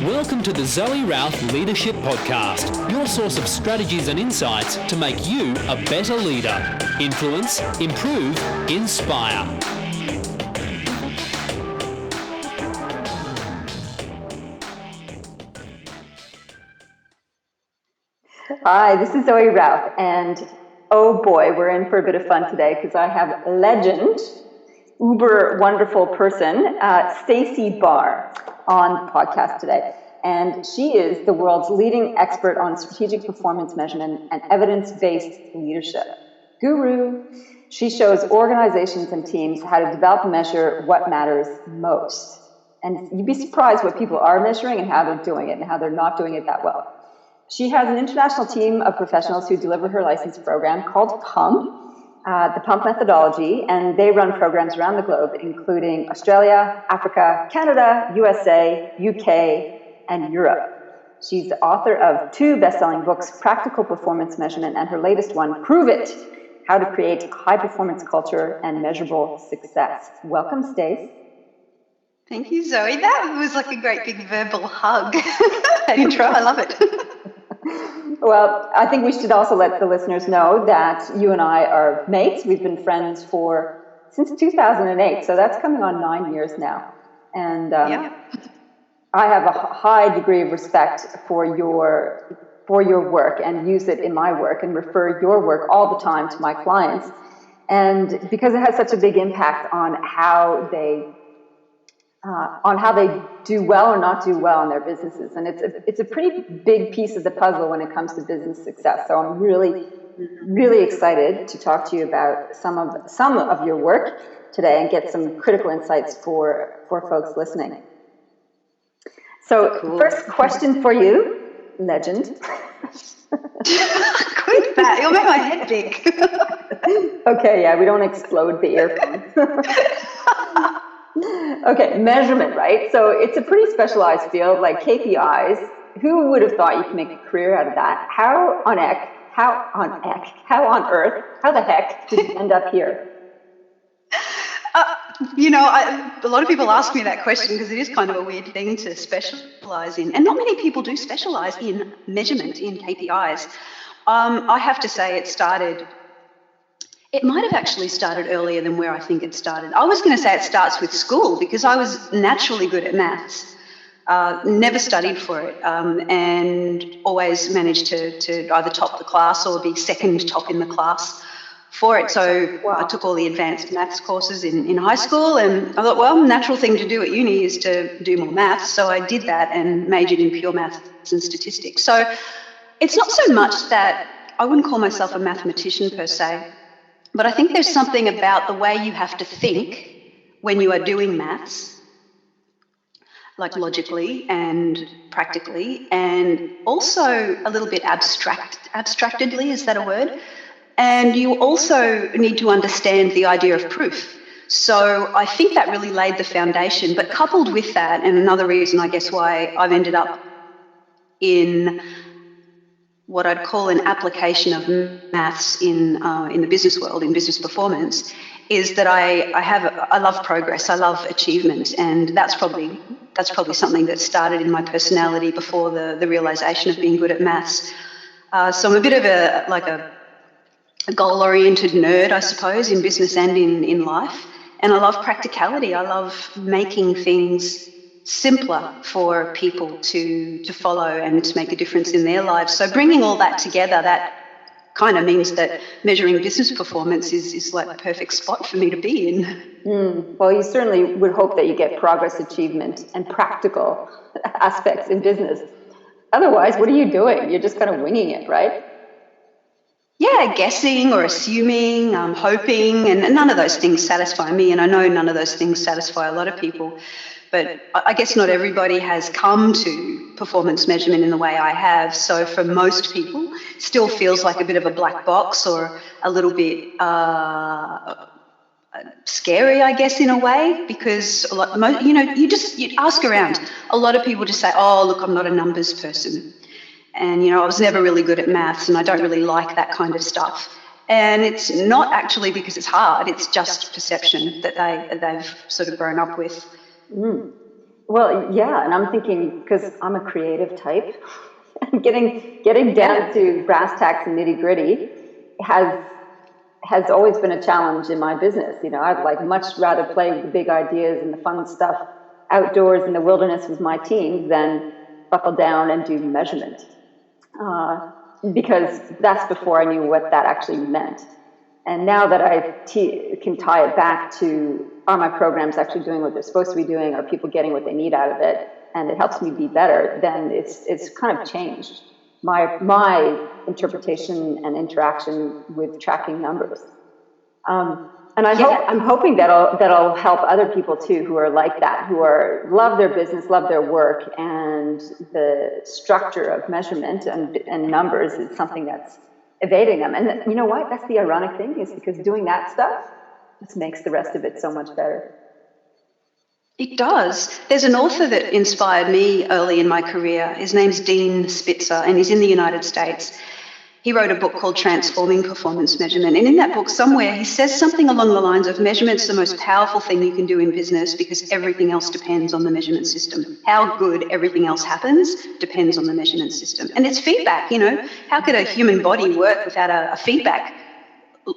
Welcome to the Zoë Routh Leadership Podcast, your source of strategies and insights to make you a better leader. Influence, improve, inspire. Hi, this is Zoë Routh, and oh boy, we're in for a bit of fun today because I have legend, uber wonderful person, Stacey Barr on the podcast today. And she is the world's leading expert on strategic performance measurement and evidence-based leadership. Guru. She shows organizations and teams how to develop and measure what matters most. And you'd be surprised what people are measuring and how they're doing it and how they're not doing it that well. She has an international team of professionals who deliver her license program called PUMP, the PUMP methodology, and they run programs around the globe, including Australia, Africa, Canada, USA, UK, and Europe. She's the author of 2 best-selling books, Practical Performance Measurement, and her latest one, Prove It, How to Create High-Performance Culture and Measurable Success. Welcome, Stace. Thank you, Zoe. That was like a great big verbal hug. That intro, I love it. Well, I think we should also let the listeners know that you and I are mates. We've been friends since 2008, so that's coming on 9 years now. And I have a high degree of respect for your work and use it in my work and refer your work all the time to my clients. And because it has such a big impact on how they do well or not do well in their businesses. And it's a pretty big piece of the puzzle when it comes to business success. So I'm really, really excited to talk to you about some of your work today and get some critical insights for folks listening. So cool. First question for you, legend. Quit that, you'll make my head big. Okay, yeah, we don't explode the earphones. Okay, measurement, right? So it's a pretty specialized field, like KPIs. Who would have thought you could make a career out of that? How the heck did you end up here? A lot of people ask me that question because it is kind of a weird thing to specialize in. And not many people do specialize in measurement, in KPIs. I have to say it might have actually started earlier than where I think it started. I was going to say it starts with school because I was naturally good at maths, never studied for it, and always managed to either top the class or be second top in the class for it. So I took all the advanced maths courses in high school, and I thought, well, natural thing to do at uni is to do more maths. So I did that and majored in pure maths and statistics. So it's not so much that I wouldn't call myself a mathematician per se, but I think there's something about the way you have to think when you are doing maths, like logically and practically, and also a little bit abstractedly, is that a word? And you also need to understand the idea of proof. So I think that really laid the foundation. But coupled with that, and another reason I guess why I've ended up in what I'd call an application of maths in the business world, in business performance, is that I love progress, I love achievement, and that's probably something that started in my personality before the realization of being good at maths. So I'm a bit of a goal-oriented nerd, I suppose, in business and in life, and I love practicality. I love making things simpler for people to follow and to make a difference in their lives. So bringing all that together, that kind of means that measuring business performance is like the perfect spot for me to be in. Well, you certainly would hope that you get progress, achievement, and practical aspects in business. Otherwise, what are you doing? You're just kind of winging it, right? Yeah, guessing or assuming, hoping, and none of those things satisfy me, and I know none of those things satisfy a lot of people. But I guess not everybody has come to performance measurement in the way I have. So for most people, it still feels like a bit of a black box or a little bit scary, I guess, in a way, because you ask around. A lot of people just say, "Oh, look, I'm not a numbers person, and I was never really good at maths, and I don't really like that kind of stuff." And it's not actually because it's hard; it's just perception that they've sort of grown up with. Well, yeah, and I'm thinking, because I'm a creative type, getting down to brass tacks and nitty gritty has always been a challenge in my business. You know, I'd like much rather play with the big ideas and the fun stuff outdoors in the wilderness with my team than buckle down and do measurement. Because that's before I knew what that actually meant. And now that I can tie it back to, are my programs actually doing what they're supposed to be doing? Are people getting what they need out of it? And it helps me be better, then it's kind of changed my interpretation and interaction with tracking numbers. And I'm hoping that'll help other people too, who are like that, who love their business, love their work, and the structure of measurement and numbers is something that's evading them. And you know what? That's the ironic thing, is because doing that stuff just makes the rest of it so much better. It does. There's an author that inspired me early in my career. His name's Dean Spitzer, and he's in the United States. He wrote a book called Transforming Performance Measurement. And in that book, somewhere, he says something along the lines of measurement's the most powerful thing you can do in business because everything else depends on the measurement system. How good everything else happens depends on the measurement system. And it's feedback, you know. How could a human body work without a feedback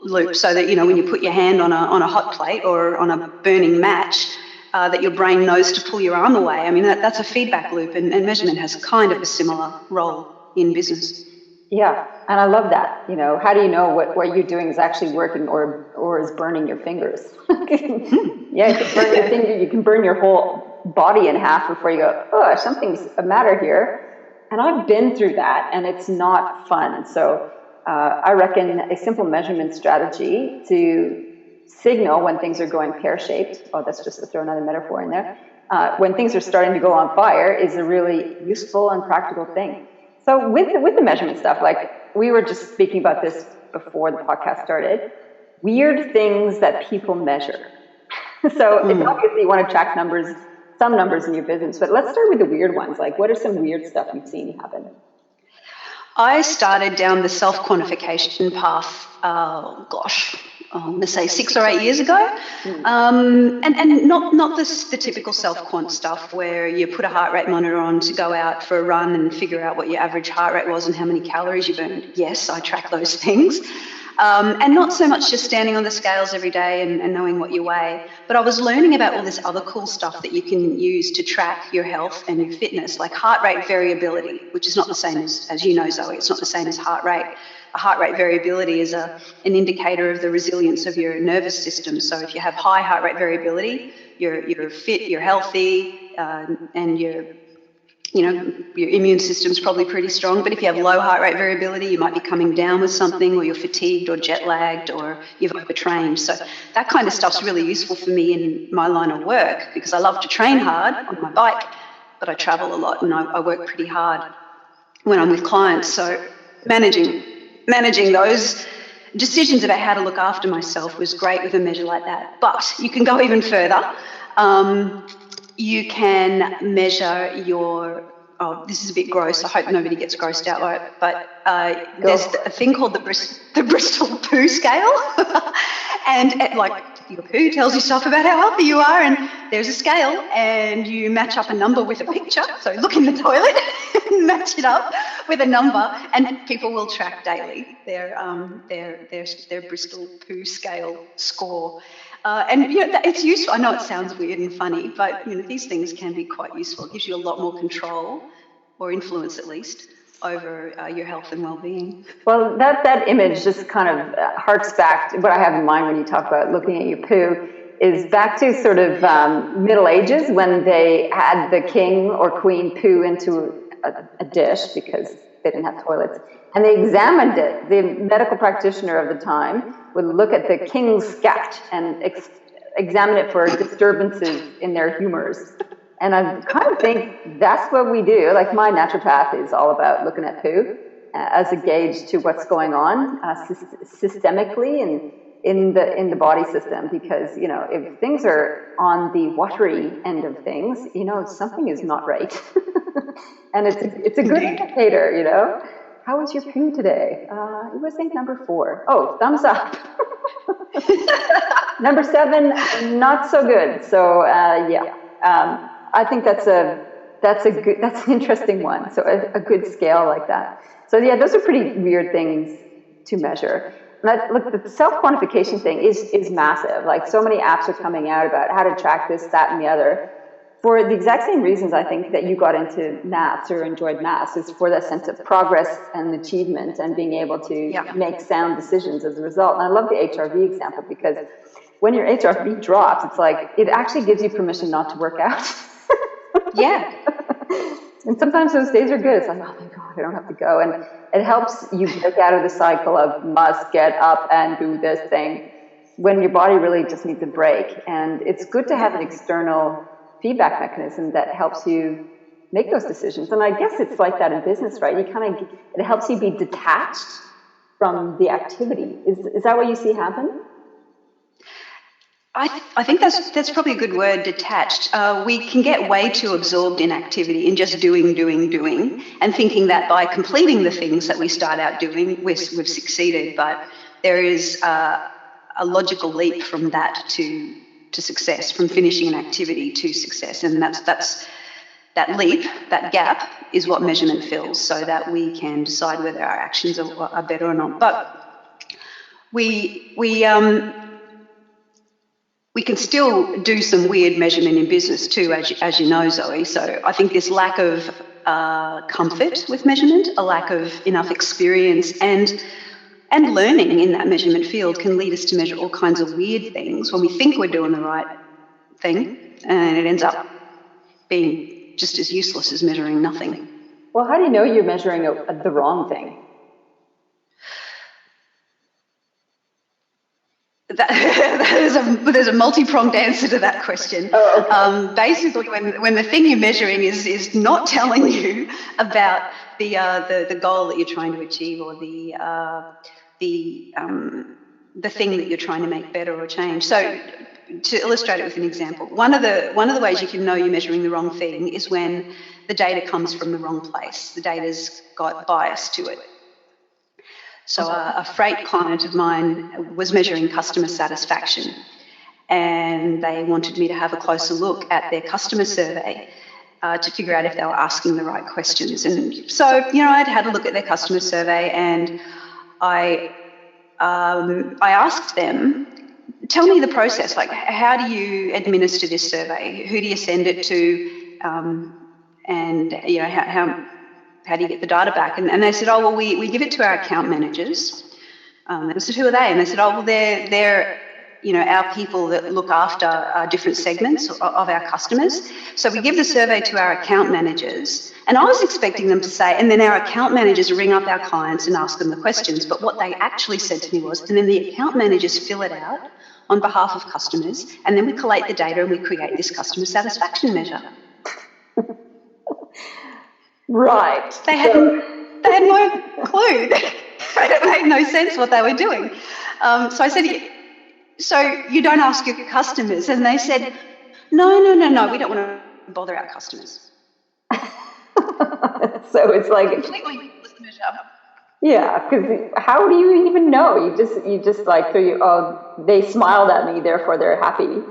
loop, so that, you know, when you put your hand on a hot plate or on a burning match, that your brain knows to pull your arm away? I mean, that's a feedback loop, and measurement has kind of a similar role in business. Yeah, and I love that. You know, how do you know what you're doing is actually working or is burning your fingers? Yeah, you can burn your finger, you can burn your whole body in half before you go, oh, something's a matter here. And I've been through that, and it's not fun. So I reckon a simple measurement strategy to signal when things are going pear-shaped, that's just to throw another metaphor in there, when things are starting to go on fire is a really useful and practical thing. So with the measurement stuff, like we were just speaking about this before the podcast started, weird things that people measure. So it's obviously you want to track numbers, some numbers in your business, but let's start with the weird ones. Like, what are some weird stuff you've seen happen? I started down the self-quantification path, I'm going to say 6 or 8 years ago, and not the typical self-quant stuff where you put a heart rate monitor on to go out for a run and figure out what your average heart rate was and how many calories you burned. Yes, I track those things. And not so much just standing on the scales every day and knowing what you weigh, but I was learning about all this other cool stuff that you can use to track your health and your fitness, like heart rate variability, which is not the same as you know, Zoe, it's not the same as heart rate. A heart rate variability is an indicator of the resilience of your nervous system. So if you have high heart rate variability, you're fit, you're healthy, and your immune system's probably pretty strong. But if you have low heart rate variability, you might be coming down with something, or you're fatigued or jet lagged, or you've overtrained. So that kind of stuff's really useful for me in my line of work, because I love to train hard on my bike, but I travel a lot and I work pretty hard when I'm with clients. So managing those decisions about how to look after myself was great with a measure like that. But you can go even further. You can measure your, this is a bit gross, I hope nobody gets grossed out by it, but there's a thing called the Bristol poo scale. And like your poo tells you stuff about how healthy you are, and there's a scale and you match up a number with a picture. So look in the toilet and match it up with a number, and people will track daily their Bristol poo scale score. And you know, it's useful. I know it sounds weird and funny, but you know, these things can be quite useful. It gives you a lot more control, or influence at least, over your health and well-being. Well, that image just kind of harks back to what I have in mind when you talk about looking at your poo, is back to sort of Middle Ages, when they had the king or queen poo into a dish because they didn't have toilets, and they examined it. The medical practitioner of the time would look at the king's scat and examine it for disturbances in their humors. And I kind of think that's what we do. Like, my naturopath is all about looking at poo as a gauge to what's going on systemically and in the body system, because, you know, if things are on the watery end of things, you know, something is not right. And it's a good indicator, you know. How was your poo today? It was number 4. Oh, thumbs up. Number 7, not so good. So, yeah. I think that's an interesting one. So a good scale like that. So yeah, those are pretty weird things to measure. Look, the self-quantification thing is massive. Like, so many apps are coming out about how to track this, that, and the other. For the exact same reasons, I think, that you got into maths or enjoyed maths, is for that sense of progress and achievement and being able to make sound decisions as a result. And I love the HRV example, because when your HRV drops, it's like, it actually gives you permission not to work out. Yeah. And sometimes those days are good. It's like, oh my God, I don't have to go. And it helps you break out of the cycle of must get up and do this thing, when your body really just needs a break. And it's good to have an external feedback mechanism that helps you make those decisions. And I guess it's like that in business, right? It helps you be detached from the activity. Is that what you see happen? I think that's probably a good word, detached. We can get way too absorbed in activity, in just doing, and thinking that by completing the things that we start out doing, we've succeeded. But there is a logical leap from that to success, from finishing an activity to success. And that's that leap, that gap, is what measurement fills, so that we can decide whether our actions are better or not. But we can still do some weird measurement in business too, as you know, Zoe. So I think this lack of comfort with measurement, a lack of enough experience and learning in that measurement field can lead us to measure all kinds of weird things when we think we're doing the right thing, and it ends up being just as useless as measuring nothing. Well, how do you know you're measuring the wrong thing? There's a multi-pronged answer to that question. Oh, okay. Basically, when the thing you're measuring is not telling you about the goal that you're trying to achieve, or the thing that you're trying to make better or change. So, to illustrate it with an example, one of the ways you can know you're measuring the wrong thing is when the data comes from the wrong place. The data's got bias to it. So a freight client of mine was measuring customer satisfaction, and they wanted me to have a closer look at their customer survey to figure out if they were asking the right questions. And so, I'd had a look at their customer survey, and I asked them, tell me the process, like, how do you administer this survey? Who do you send it to? And how do you get the data back? And they said, oh, well, we give it to our account managers. And I said, who are they? And they said, oh, well, they're our people that look after different segments of our customers. So we give the survey to our account managers. And I was expecting them to say, and then our account managers ring up our clients and ask them the questions. But what they actually said to me was, and then the account managers fill it out on behalf of customers, and then we collate the data and we create this customer satisfaction measure. Right. They had no clue. It made no sense what they were doing. So I said, so you don't ask your customers? And they said, no, we don't want to bother our customers. So it's like completely useless to measure. Yeah, because how do you even know? You just like, they smiled at me, therefore they're happy.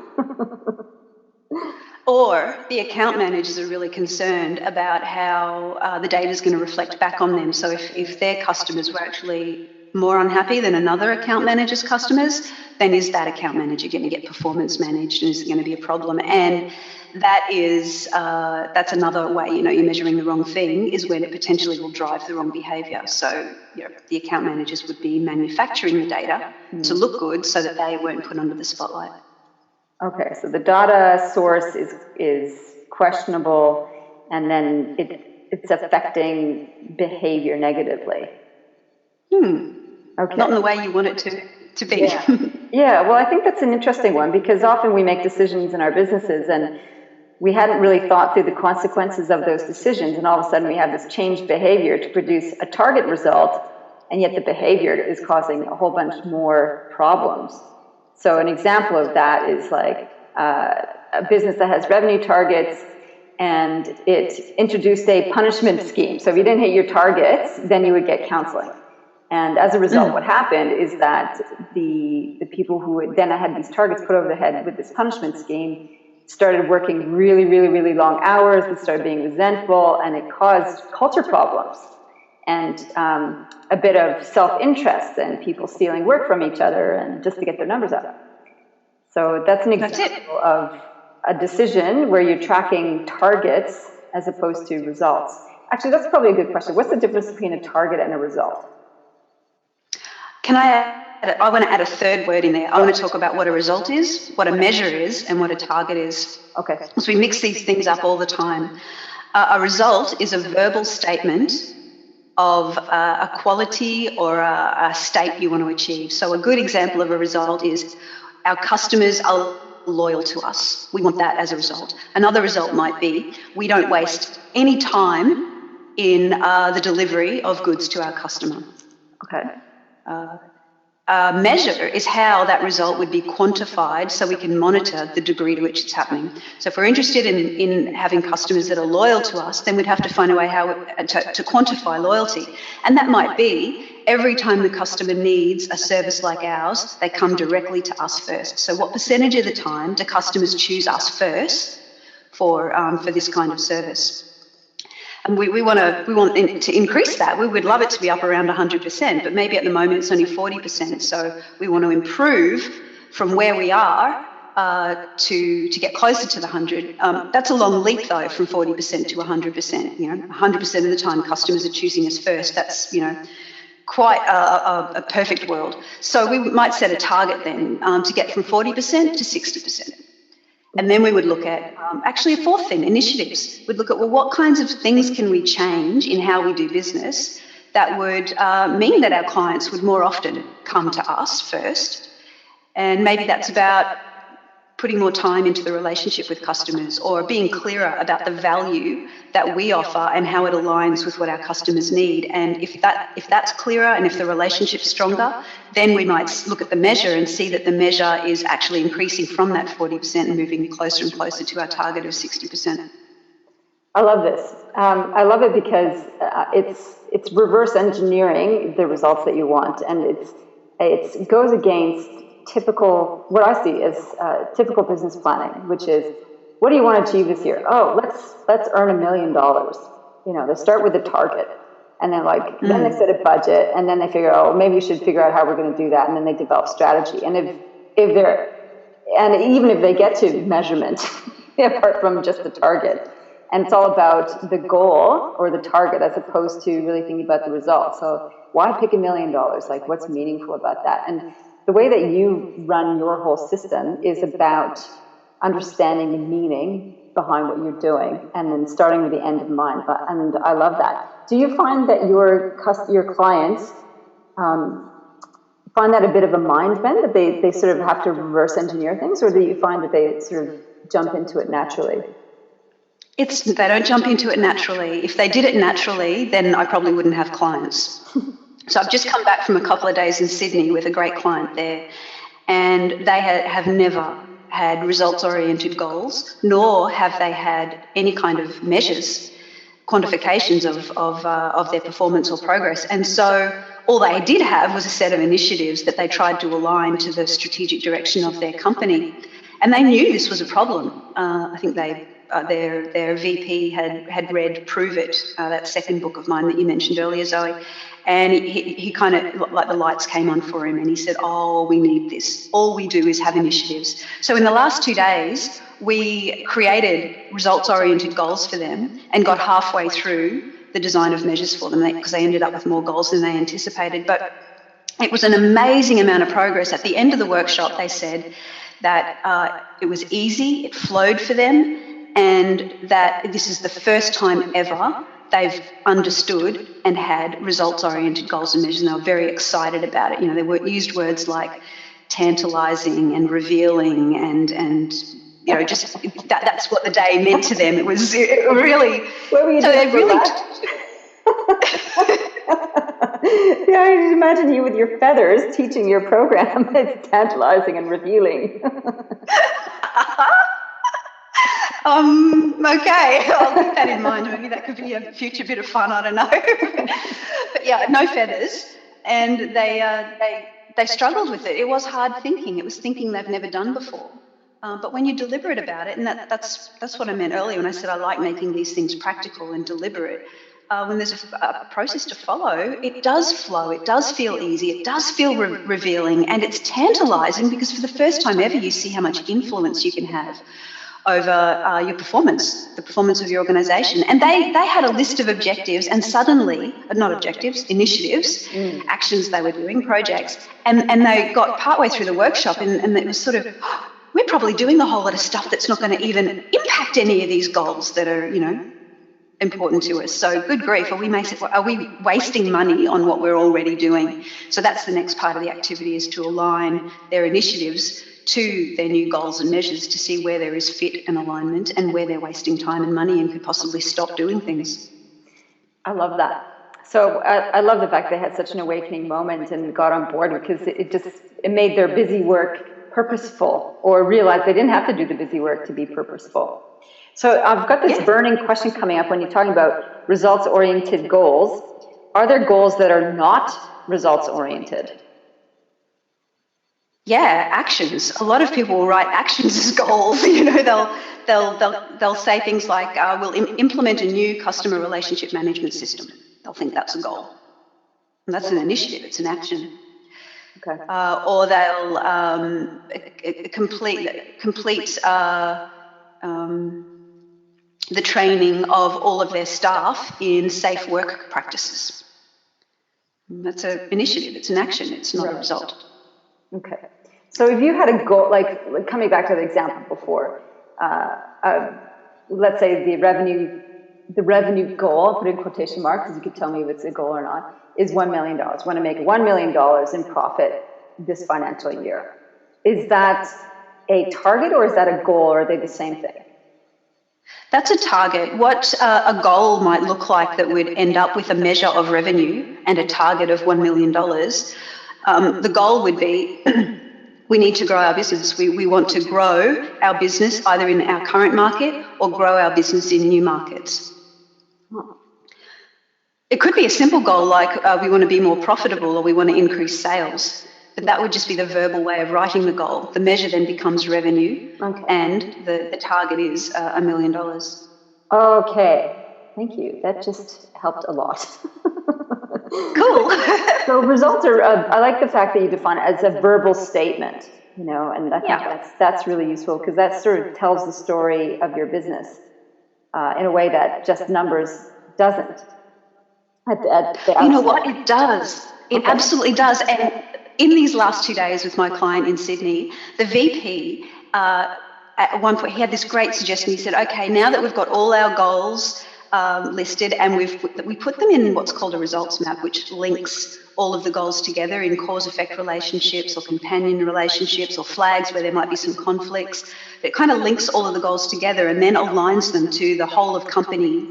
Or the account managers are really concerned about how the data is going to reflect back on them. So if their customers were actually more unhappy than another account manager's customers, then is that account manager going to get performance managed, and is it going to be a problem? And that's another way, you're measuring the wrong thing, is when it potentially will drive the wrong behaviour. So the account managers would be manufacturing the data to look good so that they weren't put under the spotlight. Okay, so the data source is questionable, and then it's affecting behavior negatively. Okay. Not in the way you want it to be. Yeah. Yeah, well, I think that's an interesting one, because often we make decisions in our businesses and we hadn't really thought through the consequences of those decisions, and all of a sudden we have this changed behavior to produce a target result, and yet the behavior is causing a whole bunch more problems. So an example of that is like a business that has revenue targets, and it introduced a punishment scheme. So if you didn't hit your targets, then you would get counseling. And as a result, what happened is that the people who then had these targets put over their head with this punishment scheme started working really, really, really long hours, and started being resentful, and it caused culture problems and a bit of self-interest and people stealing work from each other and just to get their numbers up. So that's an example of a decision where you're tracking targets as opposed to results. Actually, that's probably a good question. What's the difference between a target and a result? I want to add a third word in there. I want to talk about what a result is, what a measure is, and what a target is. Okay. Because we mix these things up all the time. A result is a verbal statement of a quality or a state you want to achieve. So a good example of a result is our customers are loyal to us. We want that as a result. Another result might be we don't waste any time in the delivery of goods to our customer. Okay. Measure is how that result would be quantified so we can monitor the degree to which it's happening. So if we're interested in having customers that are loyal to us, then we'd have to find a way to quantify loyalty. And that might be every time the customer needs a service like ours, they come directly to us first. So what percentage of the time do customers choose us first for this kind of service? And we want to increase that. We would love it to be up around 100%, but maybe at the moment it's only 40%. So we want to improve from where we are to get closer to the 100. That's a long leap though, from 40% to 100%. 100% of the time customers are choosing us first. That's quite a perfect world. So we might set a target then to get from 40% to 60%. And then we would look at, actually a fourth thing, initiatives. We'd look at, what kinds of things can we change in how we do business that would mean that our clients would more often come to us first. And maybe that's about putting more time into the relationship with customers or being clearer about the value that we offer and how it aligns with what our customers need. And if that's clearer and if the relationship's stronger, then we might look at the measure and see that the measure is actually increasing from that 40% and moving closer and closer to our target of 60%. I love this. I love it because it's reverse engineering the results that you want, and it goes against what I see as typical business planning, which is, what do you want to achieve this year? Oh, let's earn $1 million. They start with a target, and then then they set a budget, and then they figure, maybe we should figure out how we're going to do that, and then they develop strategy. And even if they get to measurement, apart from just the target, and it's all about the goal or the target as opposed to really thinking about the result. So why pick $1 million? What's meaningful about that? And the way that you run your whole system is about understanding the meaning behind what you're doing and then starting with the end in mind. And I love that. Do you find that your clients find that a bit of a mind bend, that they sort of have to reverse engineer things, or do you find that they sort of jump into it naturally? They don't jump into it naturally. If they did it naturally, then I probably wouldn't have clients. So I've just come back from a couple of days in Sydney with a great client there, and they have never had results-oriented goals, nor have they had any kind of measures, quantifications of their performance or progress. And so all they did have was a set of initiatives that they tried to align to the strategic direction of their company. And they knew this was a problem. I think their VP had read Prove It, that second book of mine that you mentioned earlier, Zoe. And he kind of, the lights came on for him, and he said, we need this. All we do is have initiatives. So in the last 2 days, we created results-oriented goals for them and got halfway through the design of measures for them, because they ended up with more goals than they anticipated. But it was an amazing amount of progress. At the end of the workshop, they said that it was easy, it flowed for them, and that this is the first time ever they've understood and had results-oriented goals and measures, and they were very excited about it. They used words like tantalising and revealing and just that's what the day meant to them. It really... Where were you so they really... Yeah, I can imagine you with your feathers teaching your program. It's tantalising and revealing. Okay, I'll keep that in mind. Maybe that could be a future bit of fun, I don't know. But yeah, no feathers. And they struggled with it. It was hard thinking. It was thinking they've never done before. But when you're deliberate about it, and that's what I meant earlier when I said I like making these things practical and deliberate, when there's a process to follow, it does flow, it does feel easy, it does feel revealing, and it's tantalizing because for the first time ever you see how much influence you can have over your performance, the performance of your organisation. And they had a list of objectives and suddenly, not objectives, initiatives, actions they were doing, projects, and they got partway through the workshop and it was sort of, we're probably doing a whole lot of stuff that's not going to even impact any of these goals that are, important to us. So good grief, are we wasting money on what we're already doing? So that's the next part of the activity, is to align their initiatives to their new goals and measures to see where there is fit and alignment and where they're wasting time and money and could possibly stop doing things. I love that. So I love the fact they had such an awakening moment and got on board, because it made their busy work purposeful, or realized they didn't have to do the busy work to be purposeful. So I've got this burning question coming up when you're talking about results-oriented goals. Are there goals that are not results-oriented? Yeah, actions. A lot of people will write actions as goals. They'll say things like, "We'll implement a new customer relationship management system." They'll think that's a goal, and that's an initiative. It's an action. Okay. Or they'll complete the training of all of their staff in safe work practices. That's an initiative. It's an action. It's not a result. Okay. So if you had a goal, like coming back to the example before, let's say the revenue goal, I'll put in quotation marks because you could tell me if it's a goal or not, is $1 million. Want to make $1 million in profit this financial year. Is that a target, or is that a goal, or are they the same thing? That's a target. What a goal might look like that would end up with a measure of revenue and a target of $1 million. The goal would be we need to grow our business. We want to grow our business either in our current market or grow our business in new markets. It could be a simple goal like we want to be more profitable or we want to increase sales. But that would just be the verbal way of writing the goal. The measure then becomes revenue, and the target is $1 million. Okay, thank you. That just helped a lot. Cool. So results are, I like the fact that you define it as a verbal statement, and I think that's really useful, because that sort of tells the story of your business in a way that just numbers doesn't. You know what? It does. It absolutely does. And in these last 2 days with my client in Sydney, the VP, at one point, he had this great suggestion. He said, okay, now that we've got all our goals listed and we put them in what's called a results map, which links all of the goals together in cause-effect relationships or companion relationships or flags where there might be some conflicts. It kind of links all of the goals together and then aligns them to the whole of company,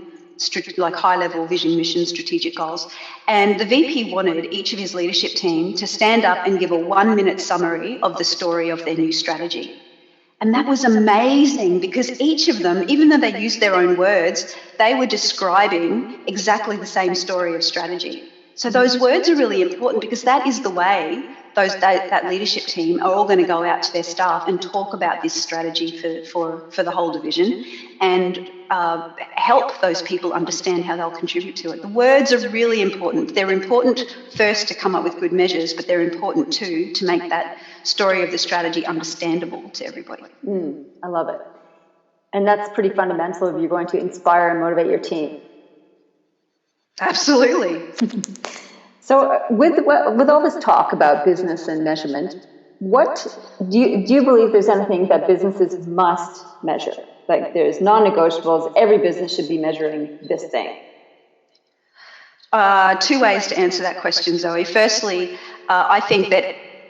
like high-level vision, mission, strategic goals. And the VP wanted each of his leadership team to stand up and give a 1-minute summary of the story of their new strategy. And that was amazing, because each of them, even though they used their own words, they were describing exactly the same story of strategy. So those words are really important, because that is the way that leadership team are all going to go out to their staff and talk about this strategy for the whole division and help those people understand how they'll contribute to it. The words are really important. They're important first to come up with good measures, but they're important too to make that story of the strategy understandable to everybody. I love it. And that's pretty fundamental if you're going to inspire and motivate your team. Absolutely. So with all this talk about business and measurement, what do you believe there's anything that businesses must measure? Like there's non-negotiables, every business should be measuring this thing. 2 ways to answer that question, Zoe. Firstly, I think that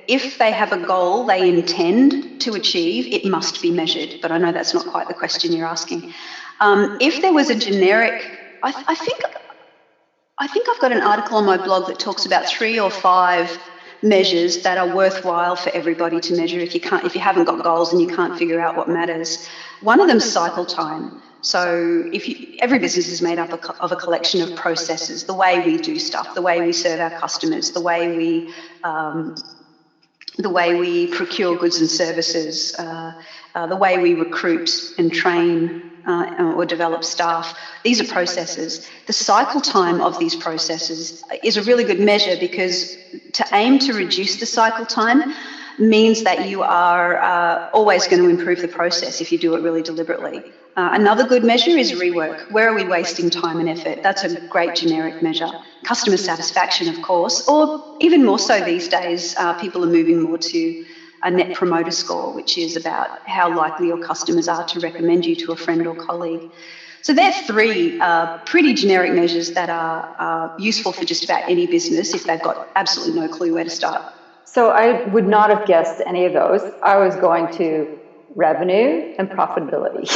if they have a goal they intend to achieve, it must be measured. But I know that's not quite the question you're asking. If there was a generic, I think I've got an article on my blog that talks about 3 or 5 measures that are worthwhile for everybody to measure if you haven't got goals and you can't figure out what matters. One of them is cycle time. So every business is made up of a collection of processes, the way we do stuff, the way we serve our customers, the way we the way we procure goods and services, the way we recruit and train or develop staff. These are processes. The cycle time of these processes is a really good measure, because to aim to reduce the cycle time means that you are always going to improve the process if you do it really deliberately. Another good measure is rework. Where are we wasting time and effort? That's a great generic measure. Customer satisfaction, of course, or even more so these days, people are moving more to a net promoter score, which is about how likely your customers are to recommend you to a friend or colleague. So they're three pretty generic measures that are useful for just about any business if they've got absolutely no clue where to start. So I would not have guessed any of those. I was going to revenue and profitability.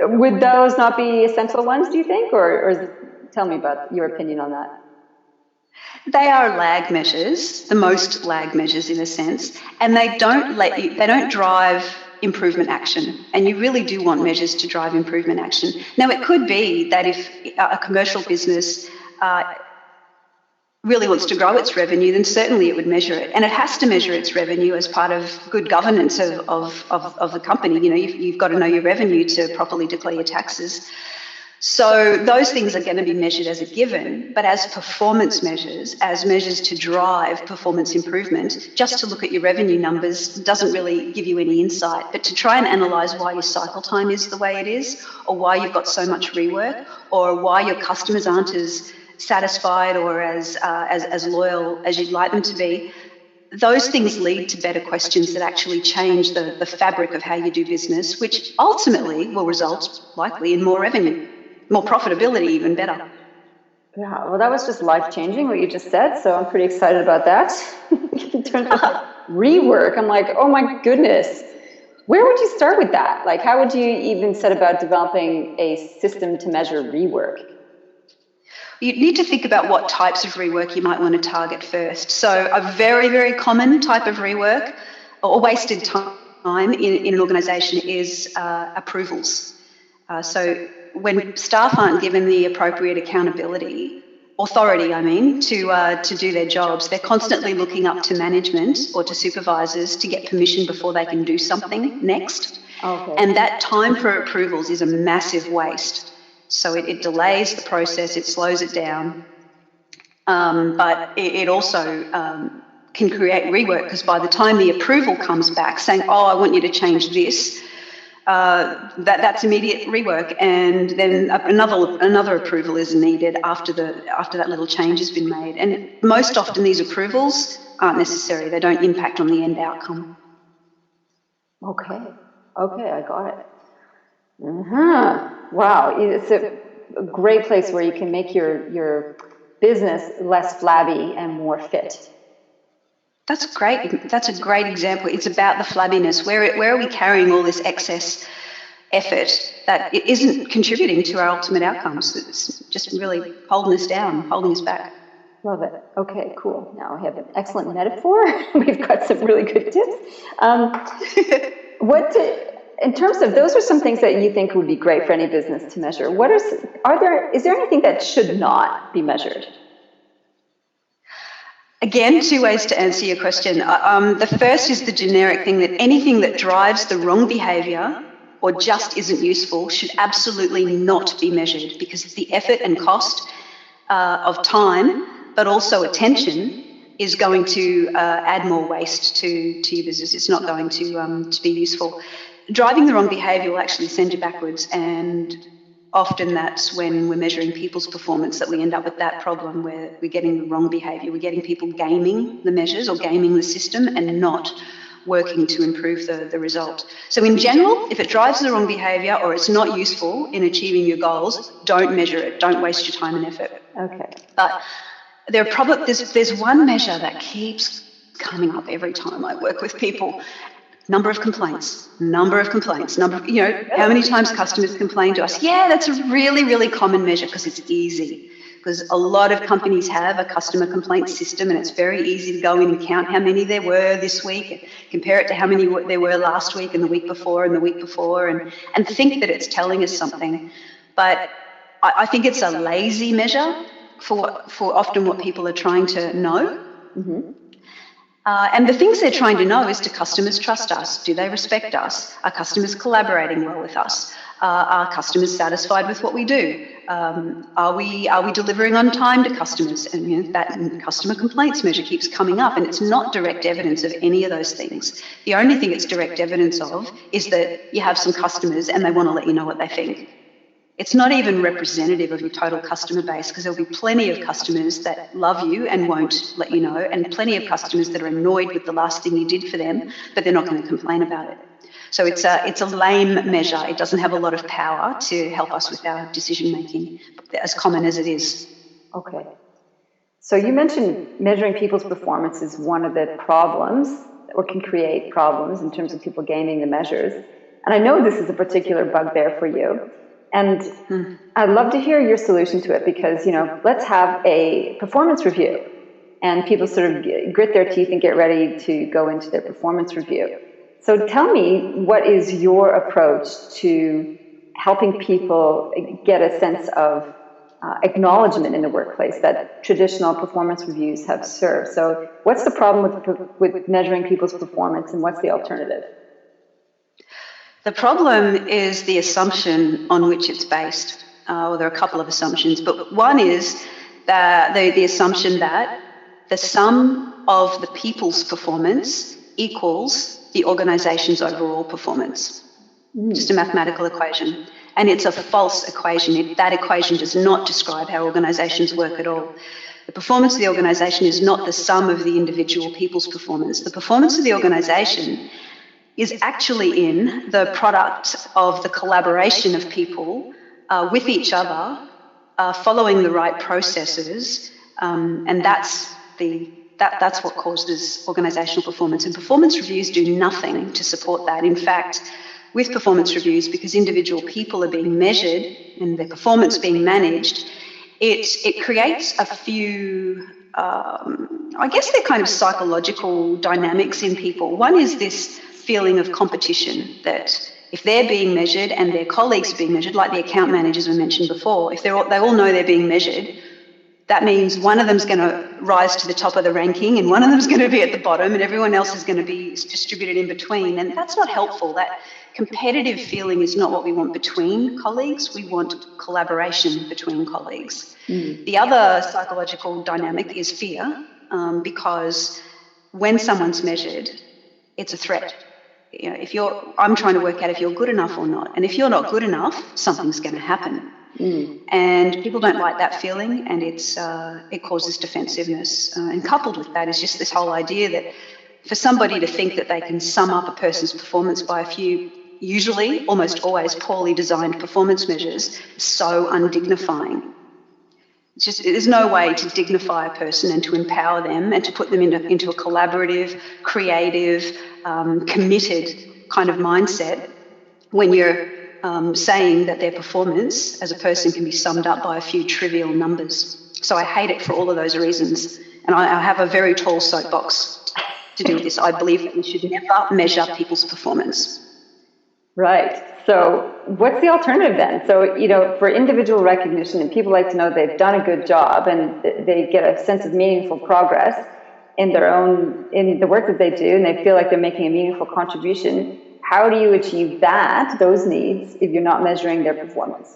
Would those not be essential ones, do you think? Or tell me about your opinion on that. They are lag measures, the most lag measures in a sense, and they don't drive improvement action. And you really do want measures to drive improvement action. Now, it could be that if a commercial business really wants to grow its revenue, then certainly it would measure it. And it has to measure its revenue as part of good governance of the company. You know, you've got to know your revenue to properly declare your taxes. So those things are going to be measured as a given, but as performance measures, as measures to drive performance improvement, just to look at your revenue numbers doesn't really give you any insight. But to try and analyse why your cycle time is the way it is, or why you've got so much rework, or why your customers aren't as satisfied or as loyal as you'd like them to be, those things lead to better questions that actually change the fabric of how you do business, which ultimately will result likely in more revenue. More profitability, even better. Yeah, well, that was just life-changing, what you just said, so I'm pretty excited about that. In terms of rework, I'm like, oh my goodness. Where would you start with that? Like, how would you even set about developing a system to measure rework? You need to think about what types of rework you might want to target first. So a very, very common type of rework or wasted time in an organisation is approvals. So when staff aren't given the appropriate authority, to do their jobs, they're constantly looking up to management or to supervisors to get permission before they can do something next. Okay. And that time for approvals is a massive waste. So it delays the process, it slows it down, but it also can create rework, because by the time the approval comes back saying, oh, I want you to change this, that's immediate rework, and then another approval is needed after that little change has been made. And most often these approvals aren't necessary; they don't impact on the end outcome. Okay, I got it. Wow, it's a great place where you can make your business less flabby and more fit. That's great. That's a great example. It's about the flabbiness. Where are we carrying all this excess effort that it isn't contributing to our ultimate outcomes? It's just really holding us down, holding us back. Love it. Okay, cool. Now we have an excellent metaphor. We've got some really good tips. In terms of, those are some things that you think would be great for any business to measure. Is there anything that should not be measured? Again, two ways to answer your question. The first is the generic thing that anything that drives the wrong behaviour or just isn't useful should absolutely not be measured, because the effort and cost of time, but also attention, is going to add more waste to your business. It's not going to be useful. Driving the wrong behaviour will actually send you backwards, and often that's when we're measuring people's performance that we end up with that problem where we're getting the wrong behaviour. We're getting people gaming the measures or gaming the system and not working to improve the result. So in general, if it drives the wrong behaviour or it's not useful in achieving your goals, don't measure it. Don't waste your time and effort. Okay. But there's one measure that keeps coming up every time I work with people. Number of complaints, how many times customers complain to us. Yeah, that's a really, really common measure because it's easy. Because a lot of companies have a customer complaint system, and it's very easy to go in and count how many there were this week and compare it to how many there were last week and the week before and the week before, and think that it's telling us something. But I think it's a lazy measure for often what people are trying to know. And the things they're trying to know is, do customers trust us? Do they respect us? Are customers collaborating well with us? Are customers satisfied with what we do? Are we delivering on time to customers? And that customer complaints measure keeps coming up, and it's not direct evidence of any of those things. The only thing it's direct evidence of is that you have some customers and they want to let you know what they think. It's not even representative of your total customer base, because there'll be plenty of customers that love you and won't let you know, and plenty of customers that are annoyed with the last thing you did for them, but they're not going to complain about it. So it's a lame measure. It doesn't have a lot of power to help us with our decision making, as common as it is. Okay. So you mentioned measuring people's performance is one of the problems, or can create problems in terms of people gaining the measures. And I know this is a particular bugbear for you. And I'd love to hear your solution to it, because, let's have a performance review and people sort of grit their teeth and get ready to go into their performance review. So tell me, what is your approach to helping people get a sense of acknowledgement in the workplace that traditional performance reviews have served? So what's the problem with measuring people's performance, and what's the alternative? The problem is the assumption on which it's based. Well, there are a couple of assumptions, but one is that the assumption that the sum of the people's performance equals the organisation's overall performance. Just a mathematical equation. And it's a false equation. That equation does not describe how organisations work at all. The performance of the organisation is not the sum of the individual people's performance. The performance of the organisation is actually in the product of the collaboration of people with each other, following the right processes, and that's what causes organisational performance. And performance reviews do nothing to support that. In fact, with performance reviews, because individual people are being measured and their performance being managed, it creates a few, I guess they're kind of psychological dynamics in people. One is this feeling of competition, that if they're being measured and their colleagues are being measured, like the account managers we mentioned before, if they all know they're being measured, that means one of them's going to rise to the top of the ranking and one of them's going to be at the bottom, and everyone else is going to be distributed in between. And that's not helpful. That competitive feeling is not what we want between colleagues. We want collaboration between colleagues. The other psychological dynamic is fear, because when someone's measured, it's a threat. I'm trying to work out if you're good enough or not. And if you're not good enough, something's going to happen. And people don't like that feeling, and it causes defensiveness. And coupled with that is just this whole idea that for somebody to think that they can sum up a person's performance by a few, usually, almost always poorly designed performance measures, is so undignifying. There's no way to dignify a person and to empower them and to put them into a collaborative, creative, committed kind of mindset when you're saying that their performance as a person can be summed up by a few trivial numbers. So I hate it for all of those reasons. And I have a very tall soapbox to do with this. I believe that we should never measure people's performance. Right. So what's the alternative then? So, for individual recognition, and people like to know they've done a good job and they get a sense of meaningful progress in the work that they do, and they feel like they're making a meaningful contribution. How do you achieve those needs, if you're not measuring their performance?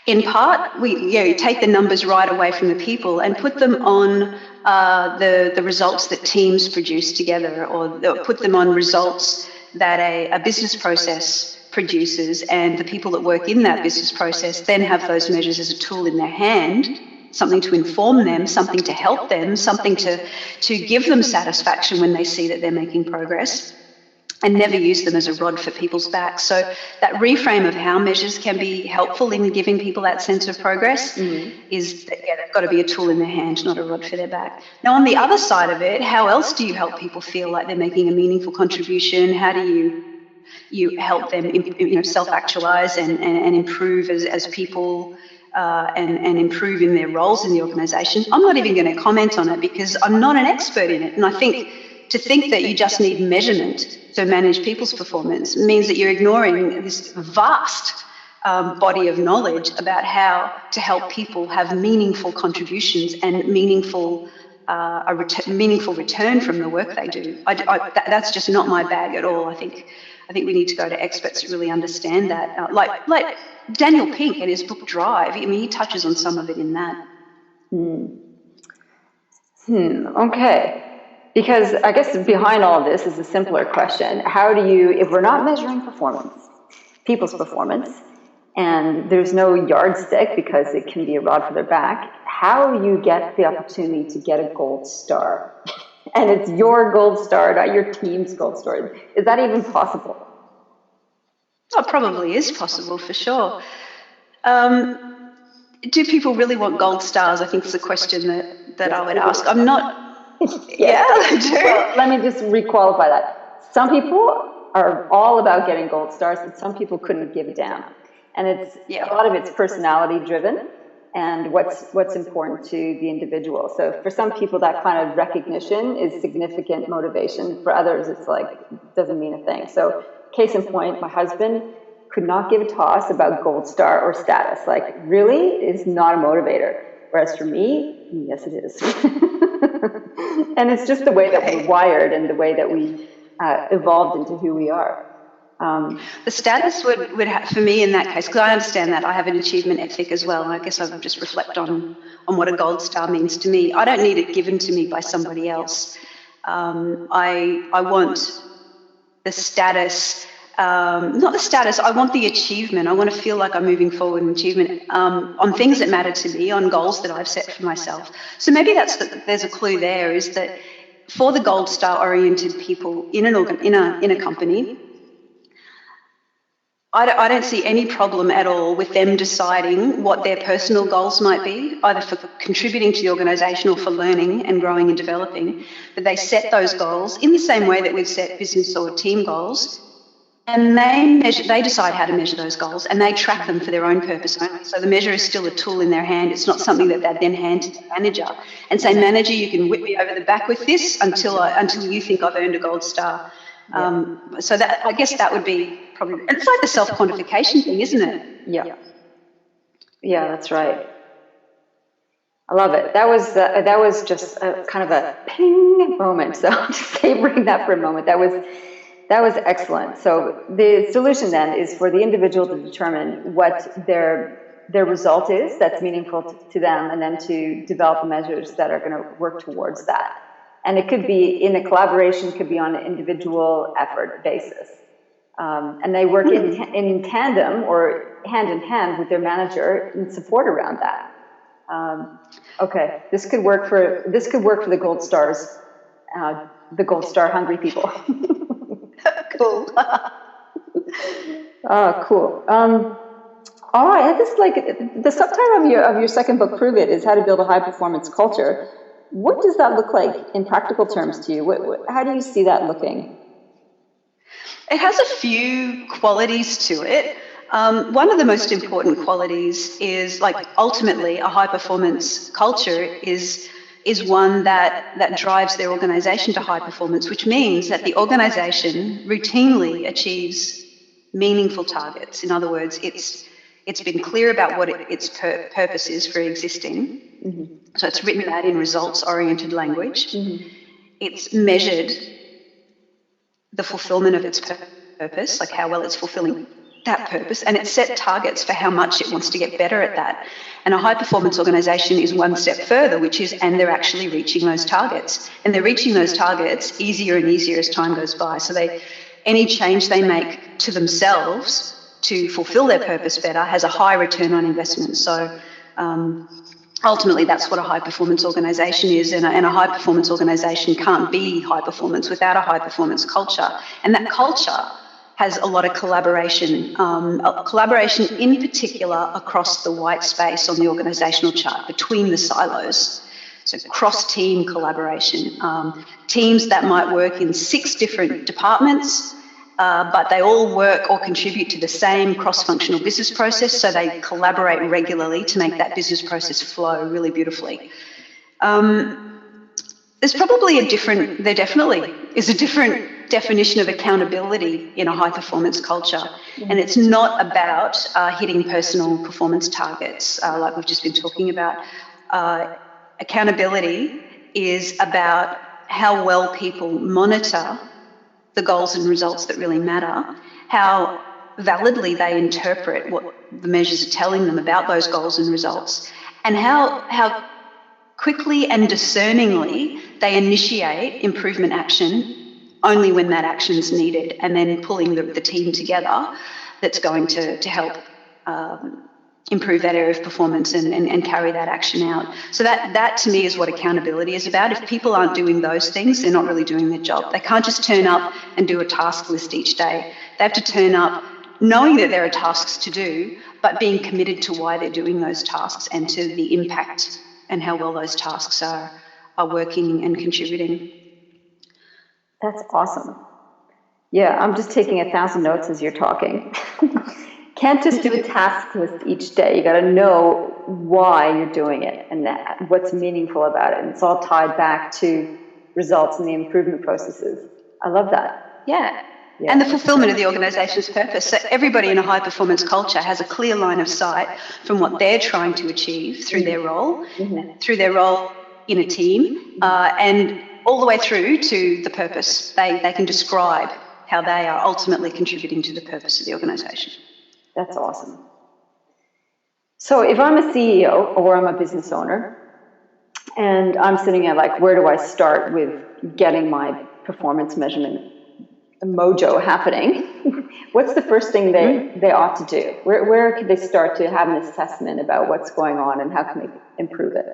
In part, we take the numbers right away from the people and put them on the results that teams produce together, or put them on results that a business process produces, and the people that work in that business process then have those measures as a tool in their hand, something to inform them, something to help them, something to give them satisfaction when they see that they're making progress, and never use them as a rod for people's backs. So that reframe of how measures can be helpful in giving people that sense of progress is that, they've got to be a tool in their hand, not a rod for their back. Now, on the other side of it, how else do you help people feel like they're making a meaningful contribution? How do you help them self-actualize and improve as people and improve in their roles in the organisation? I'm not even going to comment on it because I'm not an expert in it. And I think to think that you just need measurement to manage people's performance means that you're ignoring this vast body of knowledge about how to help people have meaningful contributions and meaningful meaningful return from the work they do. That's just not my bag at all. I think we need to go to experts to really understand that. Like Daniel Pink in his book Drive, I mean, he touches on some of it in that. Okay. Because I guess behind all of this is a simpler question. How do you, if we're not measuring performance, people's performance, and there's no yardstick because it can be a rod for their back, how do you get the opportunity to get a gold star? And it's your gold star, not your team's gold star. Is that even possible? Oh, it probably is possible, for sure. Do people really want gold stars? I think is a question that I would ask. I'm not... Yeah, they do. Well, let me just requalify that. Some people are all about getting gold stars, but some people couldn't give a damn. And it's a lot of it's personality driven and what's important to the individual. So for some people, that kind of recognition is significant motivation. For others, it's like, doesn't mean a thing. So case in point, my husband could not give a toss about gold star or status. Like, really? It's not a motivator. Whereas for me, yes, it is. And it's just the way that we're wired and the way that we evolved into who we are. The status would have, for me in that case, because I understand that I have an achievement ethic as well, and I guess I'll just reflect on what a gold star means to me. I don't need it given to me by somebody else. I want the status, not the status, I want the achievement. I want to feel like I'm moving forward in achievement on things that matter to me, on goals that I've set for myself. So maybe there's a clue there, is that for the gold star oriented people in a company, I don't see any problem at all with them deciding what their personal goals might be, either for contributing to the organisation or for learning and growing and developing. But they set those goals in the same way that we've set business or team goals, and they decide how to measure those goals, and they track them for their own purpose only. So the measure is still a tool in their hand. It's not something that they then hand to the manager and say, manager, you can whip me over the back with this until you think I've earned a gold star. So that, I guess that would be probably, it's like the self-quantification thing, isn't it? Yeah, that's right. I love it. That was just a kind of a ping moment. So just savoring that for a moment. That was excellent. So the solution then is for the individual to determine what their result is that's meaningful to them, and then to develop measures that are going to work towards that. And it could be in a collaboration, could be on an individual effort basis. And they work in tandem or hand in hand with their manager in support around that. Okay, this could work for the gold stars, the gold star hungry people. Cool. Oh, cool. All right, this the subtitle of your second book, Prove It, is How to Build a High Performance Culture. What does that look like in practical terms to you? How do you see that looking? It has a few qualities to it. One of the most important qualities is, like, ultimately a high performance culture is one that drives their organisation to high performance, which means that the organisation routinely achieves meaningful targets. In other words, it's been clear about what its purpose is for existing. Mm-hmm. So it's written out in results-oriented language. Mm-hmm. It's measured the fulfilment of its purpose, like how well it's fulfilling that purpose, and it's set targets for how much it wants to get better at that. And a high-performance organisation is one step further, which is, and they're actually reaching those targets. And they're reaching those targets easier and easier as time goes by. So any change they make to themselves to fulfil their purpose better has a high return on investment. So ultimately, that's what a high-performance organisation is, and a high-performance organisation can't be high performance without a high-performance culture. And that culture has a lot of collaboration, collaboration in particular across the white space on the organisational chart between the silos. So cross-team collaboration, teams that might work in 6 different departments, but they all work or contribute to the same cross-functional business process, so they collaborate regularly to make that business process flow really beautifully. There definitely is a different definition of accountability in a high-performance culture, and it's not about hitting personal performance targets like we've just been talking about. Accountability is about how well people monitor the goals and results that really matter, how validly they interpret what the measures are telling them about those goals and results, and how quickly and discerningly they initiate improvement action only when that action's needed, and then pulling the team together that's going to help improve that area of performance and carry that action out. So that to me is what accountability is about. If people aren't doing those things, they're not really doing their job. They can't just turn up and do a task list each day. They have to turn up knowing that there are tasks to do, but being committed to why they're doing those tasks and to the impact and how well those tasks are working and contributing. That's awesome. Yeah, I'm just taking 1,000 notes as you're talking. Can't just do a task list each day. You got to know why you're doing it and what's meaningful about it. And it's all tied back to results and the improvement processes. I love that. Yeah. And the fulfillment of the organisation's purpose. So everybody in a high-performance culture has a clear line of sight from what they're trying to achieve through their role, through their role in a team, and all the way through to the purpose. They can describe how they are ultimately contributing to the purpose of the organisation. That's awesome. So if I'm a CEO or I'm a business owner and I'm sitting at like, where do I start with getting my performance measurement mojo happening? What's the first thing they ought to do? Where could they start to have an assessment about what's going on and how can they improve it?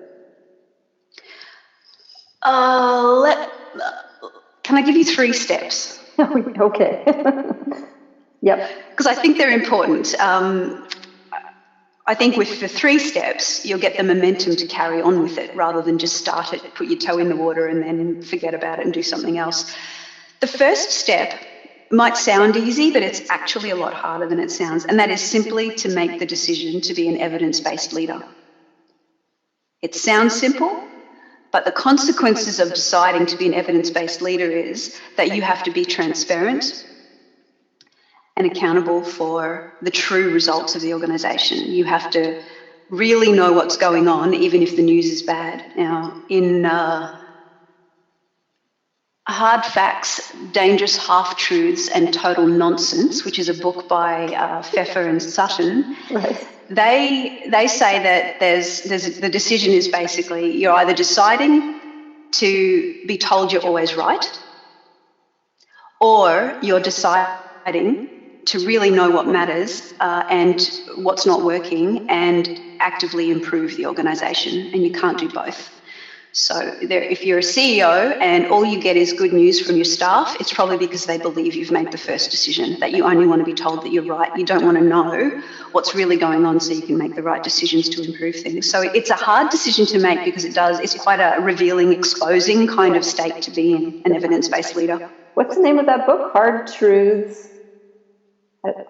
Can I give you 3 steps? Okay. Yep. Because I think they're important. I think with the 3 steps, you'll get the momentum to carry on with it rather than just start it, put your toe in the water and then forget about it and do something else. The first step might sound easy, but it's actually a lot harder than it sounds, and that is simply to make the decision to be an evidence-based leader. It sounds simple, but the consequences of deciding to be an evidence-based leader is that you have to be transparent and accountable for the true results of the organisation. You have to really know what's going on, even if the news is bad. Now, in Hard Facts, Dangerous Half-Truths and Total Nonsense, which is a book by Pfeffer and Sutton, Right. they say that there's the decision is basically you're either deciding to be told you're always right, or you're deciding to really know what matters and what's not working and actively improve the organisation, and you can't do both. So if you're a CEO and all you get is good news from your staff, it's probably because they believe you've made the first decision, that you only want to be told that you're right. You don't want to know what's really going on so you can make the right decisions to improve things. So it's a hard decision to make because it's quite a revealing, exposing kind of state to be in, an evidence-based leader. What's the name of that book? Hard Truths?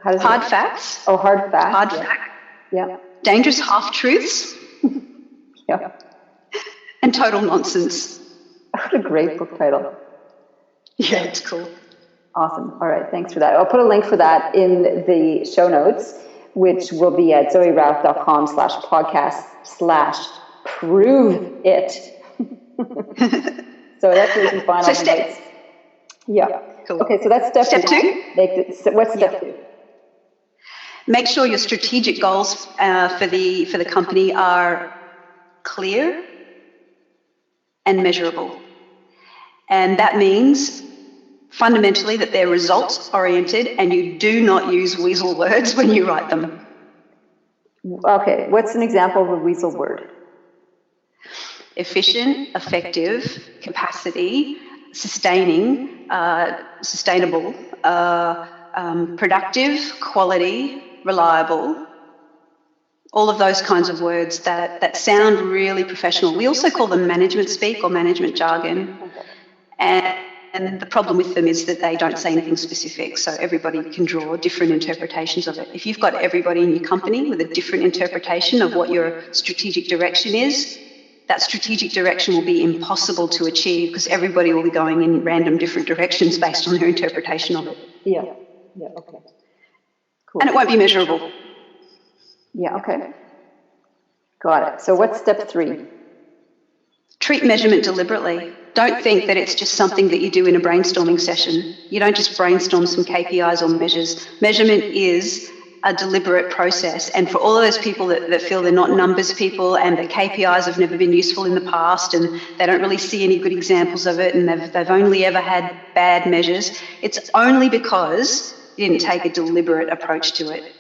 Hard Facts. Oh, Hard Facts. Hard yeah. Facts. Yeah. Dangerous Half-Truths. Yeah. And Total Nonsense. What a great book title. Yeah, it's cool. Awesome. All right, thanks for that. I'll put a link for that in the show notes, which will be at zoerouth.com/podcast/prove it. So that's where you can find all the notes. Yeah. Cool. Okay, so that's step 2. What's step 2? Make sure your strategic goals for the company are clear and measurable. And that means fundamentally that they're results oriented and you do not use weasel words when you write them. Okay, what's an example of a weasel word? Efficient, effective, capacity, sustaining, sustainable, productive, quality, reliable. All of those kinds of words that sound really professional. We also call them management speak or management jargon. And the problem with them is that they don't say anything specific, so everybody can draw different interpretations of it. If you've got everybody in your company with a different interpretation of what your strategic direction is, that strategic direction will be impossible to achieve because everybody will be going in random different directions based on their interpretation of it. Yeah, okay. Cool. And it won't be measurable. Yeah, okay. Got it. So what's step 3? treat measurement deliberately. Don't think that it's just something that you do in a brainstorming session. You don't just brainstorm some KPIs or measures. Measurement is a deliberate process. And for all of those people that feel they're not numbers people and that KPIs have never been useful in the past and they don't really see any good examples of it and they've only ever had bad measures, it's only because you didn't take a deliberate approach to it.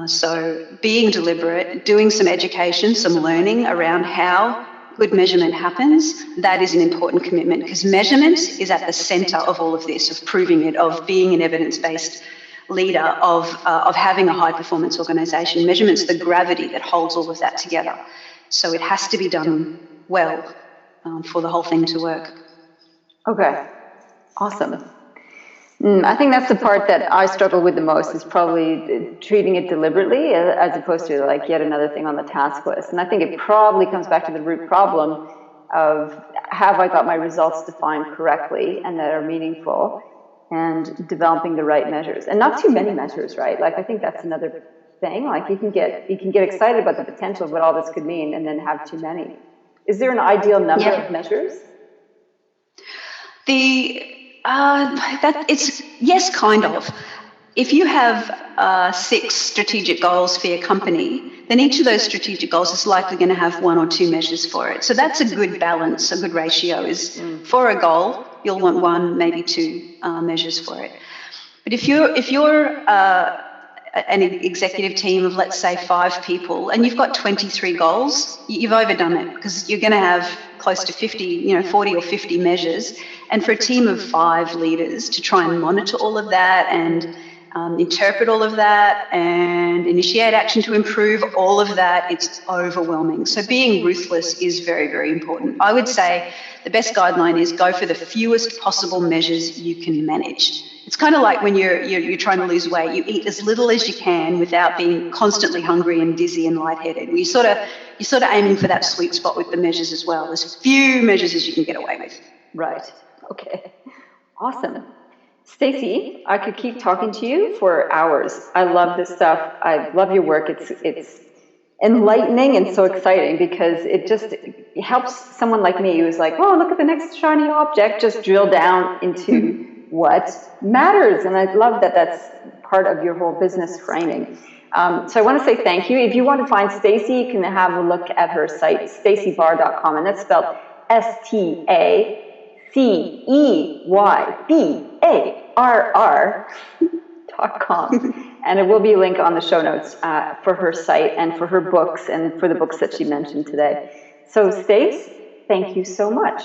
So being deliberate, doing some education, some learning around how good measurement happens, that is an important commitment, because measurement is at the centre of all of this, of proving it, of being an evidence-based leader, of having a high-performance organisation. Measurement's the gravity that holds all of that together. So it has to be done well for the whole thing to work. Okay, awesome. I think that's the part that I struggle with the most, is probably treating it deliberately as opposed to like yet another thing on the task list. And I think it probably comes back to the root problem of, have I got my results defined correctly and that are meaningful, and developing the right measures, and not too many measures, right? Like, I think that's another thing. Like, you can get excited about the potential of what all this could mean and then have too many. Is there an ideal number of measures? Yes, kind of. If you have 6 strategic goals for your company, then each of those strategic goals is likely going to have 1 or 2 measures for it. So that's a good balance, a good ratio. Is for a goal, you'll want 1, maybe 2 measures for it. But if you're an executive team of, let's say, 5 people, and you've got 23 goals, you've overdone it, because you're going to have close to 50, 40 or 50 measures. And for a team of 5 leaders to try and monitor all of that and interpret all of that and initiate action to improve all of that, it's overwhelming. So being ruthless is very, very important. I would say the best guideline is go for the fewest possible measures you can manage. It's kind of like when you're trying to lose weight. You eat as little as you can without being constantly hungry and dizzy and lightheaded. You're sort of aiming for that sweet spot with the measures as well. As few measures as you can get away with. Right. Okay. Awesome. Stacey, I could keep talking to you for hours. I love this stuff. I love your work. It's enlightening and so exciting, because it helps someone like me who's like, oh, look at the next shiny object, just drill down into what matters. And I love that that's part of your whole business framing. So I want to say thank you. If you want to find Stacey, you can have a look at her site, staceybarr.com, and that's spelled STACEYBARR.com. And it will be a link on the show notes for her site and for her books and for the books that she mentioned today. So Stace, thank you so much.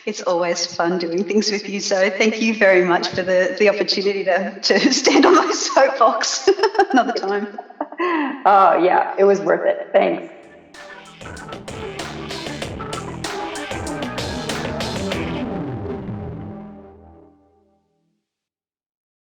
It's always fun doing things with you, so thank you very much for the opportunity to stand on my soapbox another time. Oh, yeah, it was worth it. Thanks.